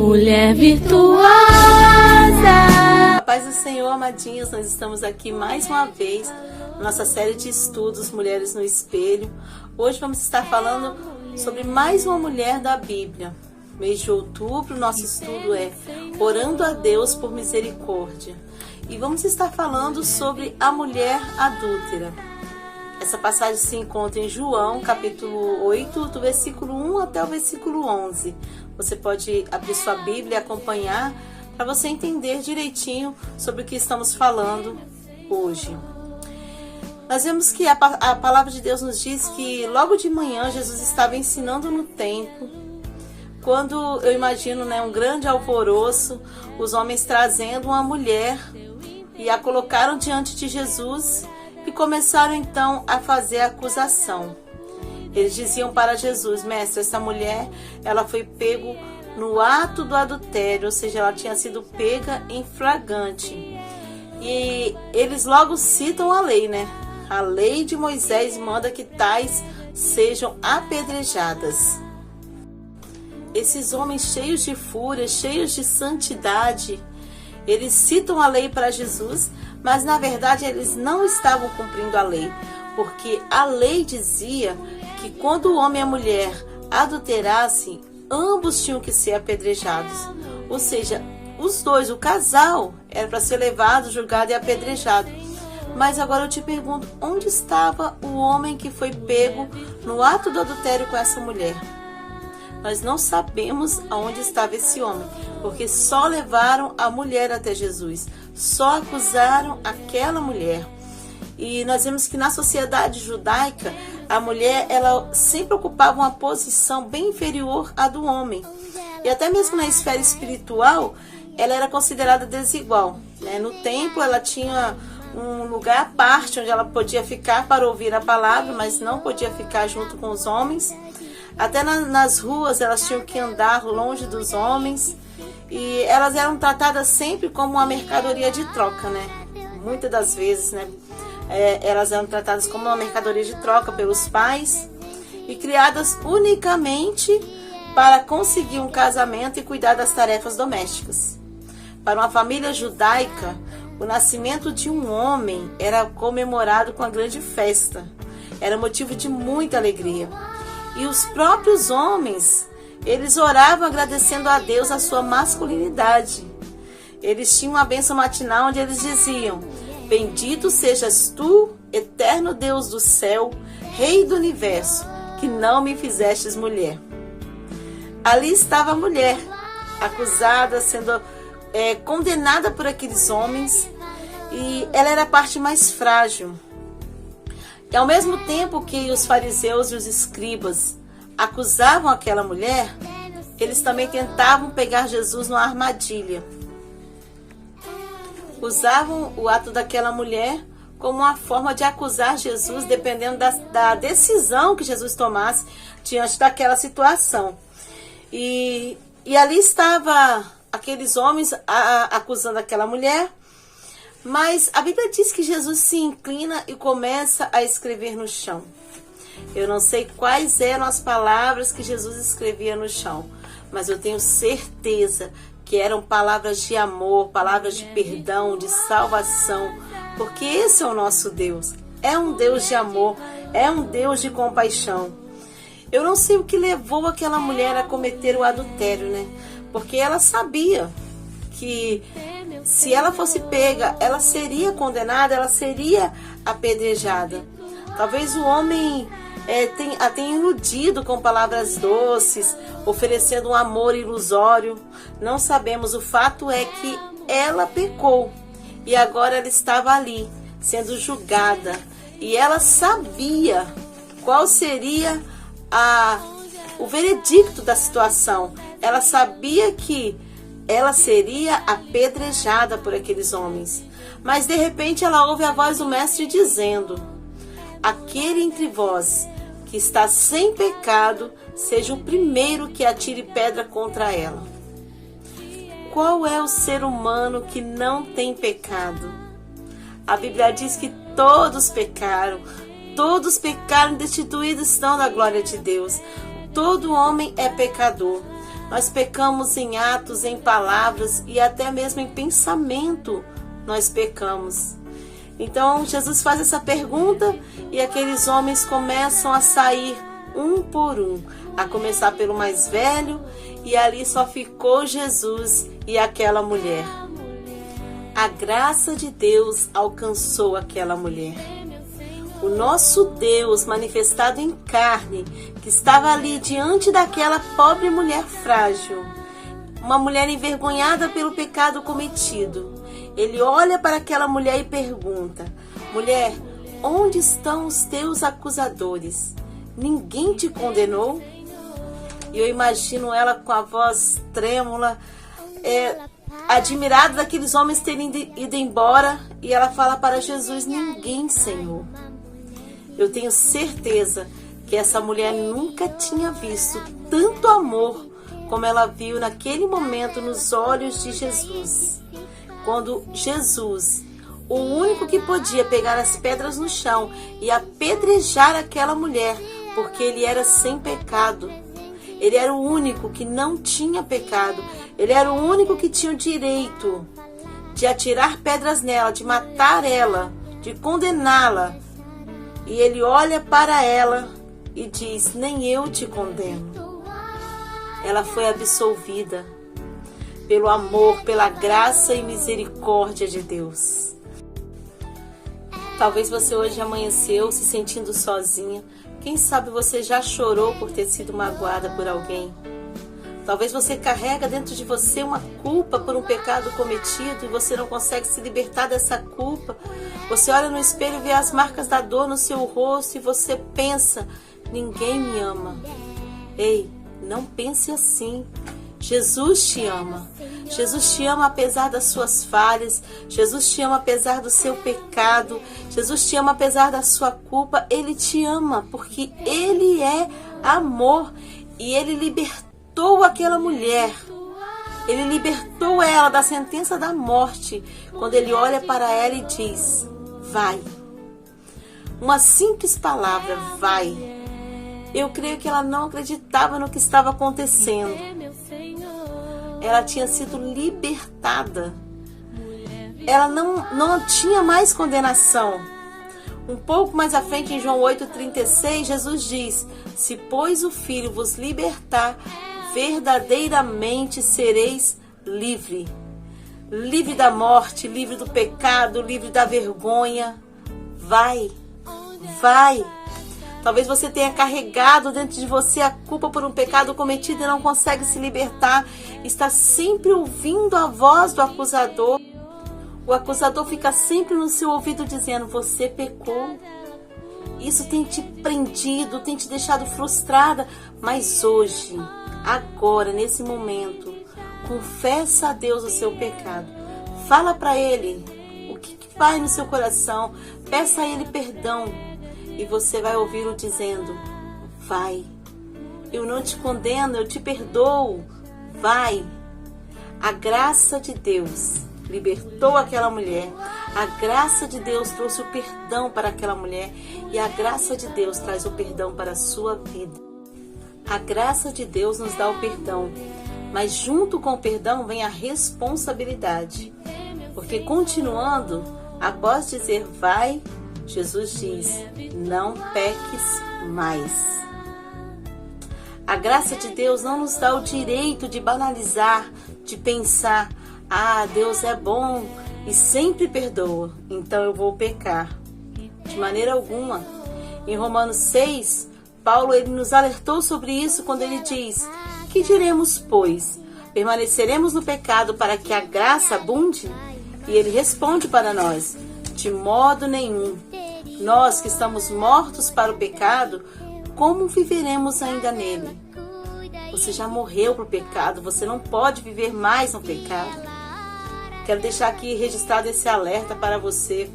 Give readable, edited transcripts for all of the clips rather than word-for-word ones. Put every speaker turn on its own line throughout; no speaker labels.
Mulher virtuosa.
A paz do Senhor, amadinhas, nós estamos aqui mais uma vez na nossa série de estudos Mulheres no Espelho. Hoje vamos estar falando sobre mais uma mulher da Bíblia. Mês de outubro, nosso estudo é Orando a Deus por Misericórdia. E vamos estar falando sobre a mulher adúltera. Essa passagem se encontra em João, capítulo 8, do versículo 1 até o versículo 11. Você pode abrir sua Bíblia e acompanhar para você entender direitinho sobre o que estamos falando hoje. Nós vemos que a palavra de Deus nos diz que logo de manhã Jesus estava ensinando no templo, quando eu imagino um grande alvoroço, os homens trazendo uma mulher e a colocaram diante de Jesus e começaram então a fazer a acusação. Eles diziam para Jesus: mestre, essa mulher, ela foi pego no ato do adultério, ou seja, ela tinha sido pega em flagrante. E eles logo citam a lei, A lei de Moisés manda que tais sejam apedrejadas. Esses homens cheios de fúria, cheios de santidade, eles citam a lei para Jesus, mas na verdade eles não estavam cumprindo a lei, porque a lei dizia que quando o homem e a mulher adulterassem, ambos tinham que ser apedrejados. Ou seja, os dois, o casal, era para ser levado, julgado e apedrejado. Mas agora eu te pergunto, onde estava o homem que foi pego no ato do adultério com essa mulher? Nós não sabemos aonde estava esse homem, porque só levaram a mulher até Jesus, só acusaram aquela mulher. E nós vemos que na sociedade judaica, a mulher ela sempre ocupava uma posição bem inferior à do homem. E até mesmo na esfera espiritual, ela era considerada desigual. No templo, ela tinha um lugar à parte onde ela podia ficar para ouvir a palavra, mas não podia ficar junto com os homens. Até nas ruas elas tinham que andar longe dos homens e elas eram tratadas sempre como uma mercadoria de troca, Muitas das vezes, elas eram tratadas como uma mercadoria de troca pelos pais e criadas unicamente para conseguir um casamento e cuidar das tarefas domésticas. Para uma família judaica, o nascimento de um homem era comemorado com uma grande festa, era motivo de muita alegria. E os próprios homens, eles oravam agradecendo a Deus a sua masculinidade. Eles tinham uma bênção matinal onde eles diziam: bendito sejas tu, eterno Deus do céu, Rei do universo, que não me fizestes mulher. Ali estava a mulher, acusada, sendo condenada por aqueles homens, e ela era a parte mais frágil. E ao mesmo tempo que os fariseus e os escribas acusavam aquela mulher, eles também tentavam pegar Jesus numa armadilha. Usavam o ato daquela mulher como uma forma de acusar Jesus, dependendo da decisão que Jesus tomasse diante daquela situação. E ali estavam aqueles homens acusando aquela mulher. Mas a Bíblia diz que Jesus se inclina e começa a escrever no chão. Eu não sei quais eram as palavras que Jesus escrevia no chão, mas eu tenho certeza que eram palavras de amor, palavras de perdão, de salvação, porque esse é o nosso Deus. É um Deus de amor, é um Deus de compaixão. Eu não sei o que levou aquela mulher a cometer o adultério, Porque ela sabia que se ela fosse pega, ela seria condenada, ela seria apedrejada. Talvez o homem a tenha iludido com palavras doces, oferecendo um amor ilusório. Não sabemos, o fato é que ela pecou e agora ela estava ali, sendo julgada. E ela sabia qual seria o veredicto da situação. Ela sabia que ela seria apedrejada por aqueles homens. Mas de repente ela ouve a voz do mestre dizendo: aquele entre vós que está sem pecado, seja o primeiro que atire pedra contra ela. Qual é o ser humano que não tem pecado? A Bíblia diz que todos pecaram e destituídos estão da glória de Deus. Todo homem é pecador. Nós pecamos em atos, em palavras e até mesmo em pensamento nós pecamos. Então Jesus faz essa pergunta e aqueles homens começam a sair um por um, a começar pelo mais velho, e ali só ficou Jesus e aquela mulher. A graça de Deus alcançou aquela mulher. O nosso Deus manifestado em carne, que estava ali diante daquela pobre mulher frágil, uma mulher envergonhada pelo pecado cometido. Ele olha para aquela mulher e pergunta: mulher, onde estão os teus acusadores? Ninguém te condenou? E eu imagino ela com a voz trêmula, admirada daqueles homens terem ido embora, e ela fala para Jesus: ninguém, Senhor. Eu tenho certeza que essa mulher nunca tinha visto tanto amor como ela viu naquele momento nos olhos de Jesus. Quando Jesus, o único que podia pegar as pedras no chão e apedrejar aquela mulher, porque ele era sem pecado. Ele era o único que não tinha pecado. Ele era o único que tinha o direito de atirar pedras nela, de matar ela, de condená-la. E ele olha para ela e diz: nem eu te condeno. Ela foi absolvida pelo amor, pela graça e misericórdia de Deus. Talvez você hoje amanheceu se sentindo sozinha. Quem sabe você já chorou por ter sido magoada por alguém. Talvez você carrega dentro de você uma culpa por um pecado cometido e você não consegue se libertar dessa culpa. Você olha no espelho e vê as marcas da dor no seu rosto e você pensa: ninguém me ama. Ei, não pense assim. Jesus te ama. Jesus te ama apesar das suas falhas. Jesus te ama apesar do seu pecado. Jesus te ama apesar da sua culpa. Ele te ama porque Ele é amor. E Ele libertou aquela mulher. Ele libertou ela da sentença da morte. Quando Ele olha para ela e diz: vai. Uma simples palavra: vai. Eu creio que ela não acreditava no que estava acontecendo. Ela tinha sido libertada. Ela não tinha mais condenação. Um pouco mais à frente, em João 8,36, Jesus diz: se, pois, o Filho vos libertar, verdadeiramente sereis livre. Livre da morte, livre do pecado, livre da vergonha. Vai, vai. Talvez você tenha carregado dentro de você a culpa por um pecado cometido e não consegue se libertar. Está sempre ouvindo a voz do acusador. O acusador fica sempre no seu ouvido dizendo: você pecou. Isso tem te prendido, tem te deixado frustrada. Mas hoje, agora, nesse momento, confessa a Deus o seu pecado. Fala para Ele o que vai no seu coração. Peça a Ele perdão. E você vai ouvi-lo dizendo: vai, eu não te condeno, eu te perdoo, vai. A graça de Deus libertou aquela mulher, a graça de Deus trouxe o perdão para aquela mulher, e a graça de Deus traz o perdão para a sua vida. A graça de Deus nos dá o perdão, mas junto com o perdão vem a responsabilidade, porque continuando, após dizer vai, Jesus diz: não peques mais. A graça de Deus não nos dá o direito de banalizar, de pensar: ah, Deus é bom e sempre perdoa, então eu vou pecar. De maneira alguma. Em Romanos 6, Paulo ele nos alertou sobre isso quando ele diz: que diremos, pois? Permaneceremos no pecado para que a graça abunde? E ele responde para nós: de modo nenhum. Nós que estamos mortos para o pecado, como viveremos ainda nele? Você já morreu para o pecado, você não pode viver mais no pecado. Quero deixar aqui registrado esse alerta para você.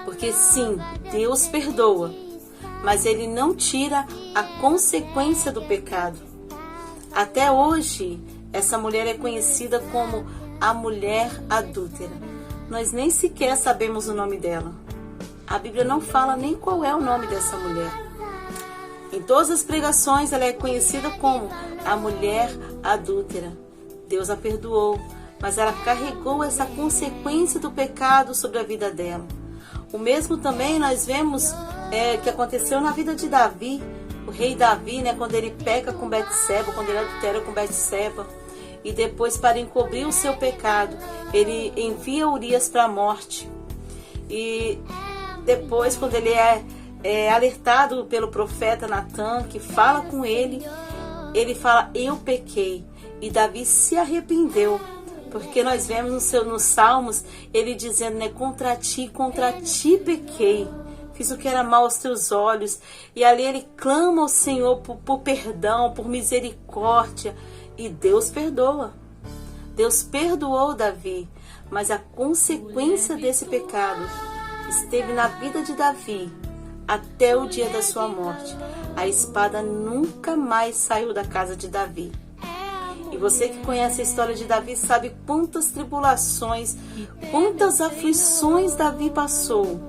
Porque sim, Deus perdoa, mas Ele não tira a consequência do pecado. Até hoje, essa mulher é conhecida como a mulher adúltera. Nós nem sequer sabemos o nome dela. A Bíblia não fala nem qual é o nome dessa mulher. Em todas as pregações ela é conhecida como a mulher adúltera. Deus a perdoou, mas ela carregou essa consequência do pecado sobre a vida dela. O mesmo também nós vemos que aconteceu na vida de Davi, o rei Davi, quando ele peca com Betseba, quando ele adultera com Betseba, e depois, para encobrir o seu pecado, ele envia Urias para a morte. E depois, quando ele é alertado pelo profeta Natan, que fala com ele, ele fala: eu pequei. E Davi se arrependeu, porque nós vemos nos Salmos ele dizendo, contra ti pequei, fiz o que era mal aos teus olhos. E ali ele clama ao Senhor por perdão, por misericórdia, e Deus perdoa. Deus perdoou Davi, mas a consequência desse pecado esteve na vida de Davi até o dia da sua morte. A espada nunca mais saiu da casa de Davi. E você que conhece a história de Davi sabe quantas tribulações, quantas aflições Davi passou.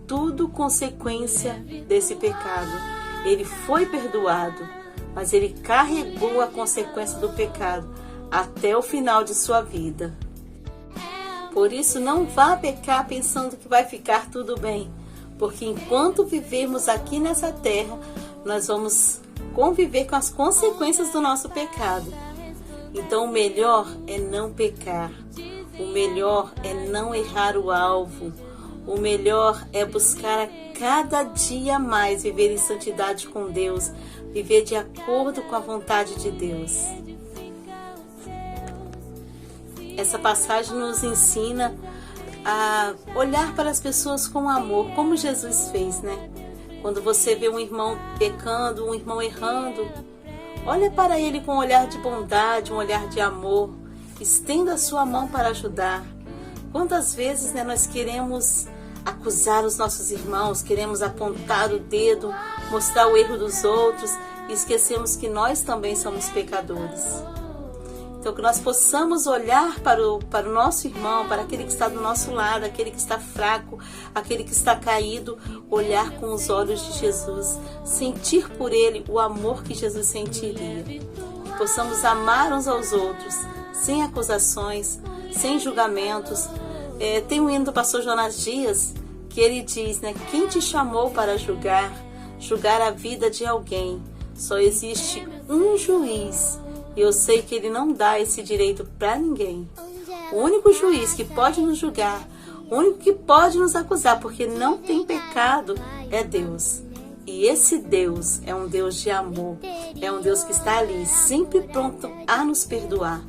Tudo consequência desse pecado. Ele foi perdoado, mas ele carregou a consequência do pecado até o final de sua vida. Por isso, não vá pecar pensando que vai ficar tudo bem, porque enquanto vivermos aqui nessa terra, nós vamos conviver com as consequências do nosso pecado. Então, o melhor é não pecar, o melhor é não errar o alvo, o melhor é buscar a cada dia mais viver em santidade com Deus, viver de acordo com a vontade de Deus. Essa passagem nos ensina a olhar para as pessoas com amor, como Jesus fez, Quando você vê um irmão pecando, um irmão errando, olha para ele com um olhar de bondade, um olhar de amor, estenda a sua mão para ajudar. Quantas vezes nós queremos acusar os nossos irmãos, queremos apontar o dedo, mostrar o erro dos outros e esquecemos que nós também somos pecadores. Então, que nós possamos olhar para o nosso irmão, para aquele que está do nosso lado, aquele que está fraco, aquele que está caído, olhar com os olhos de Jesus, sentir por ele o amor que Jesus sentiria. Que possamos amar uns aos outros, sem acusações, sem julgamentos. Tem um hino do pastor Jonas Dias, que ele diz, quem te chamou para julgar a vida de alguém? Só existe um juiz, e eu sei que ele não dá esse direito para ninguém. O único juiz que pode nos julgar, o único que pode nos acusar, porque não tem pecado, é Deus. E esse Deus é um Deus de amor, é um Deus que está ali, sempre pronto a nos perdoar.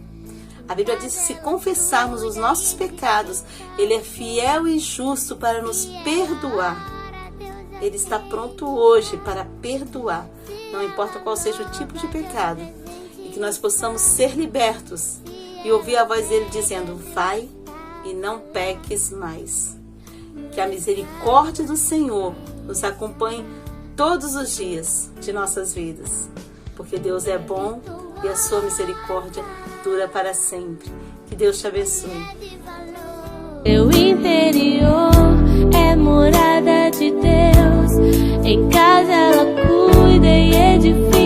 A Bíblia diz que se confessarmos os nossos pecados, Ele é fiel e justo para nos perdoar. Ele está pronto hoje para perdoar, não importa qual seja o tipo de pecado. E que nós possamos ser libertos e ouvir a voz dele dizendo: vai e não peques mais. Que a misericórdia do Senhor nos acompanhe todos os dias de nossas vidas, porque Deus é bom e a sua misericórdia dura para sempre. Que Deus te abençoe.
Teu interior é morada de Deus, em casa ela cuida e edifica.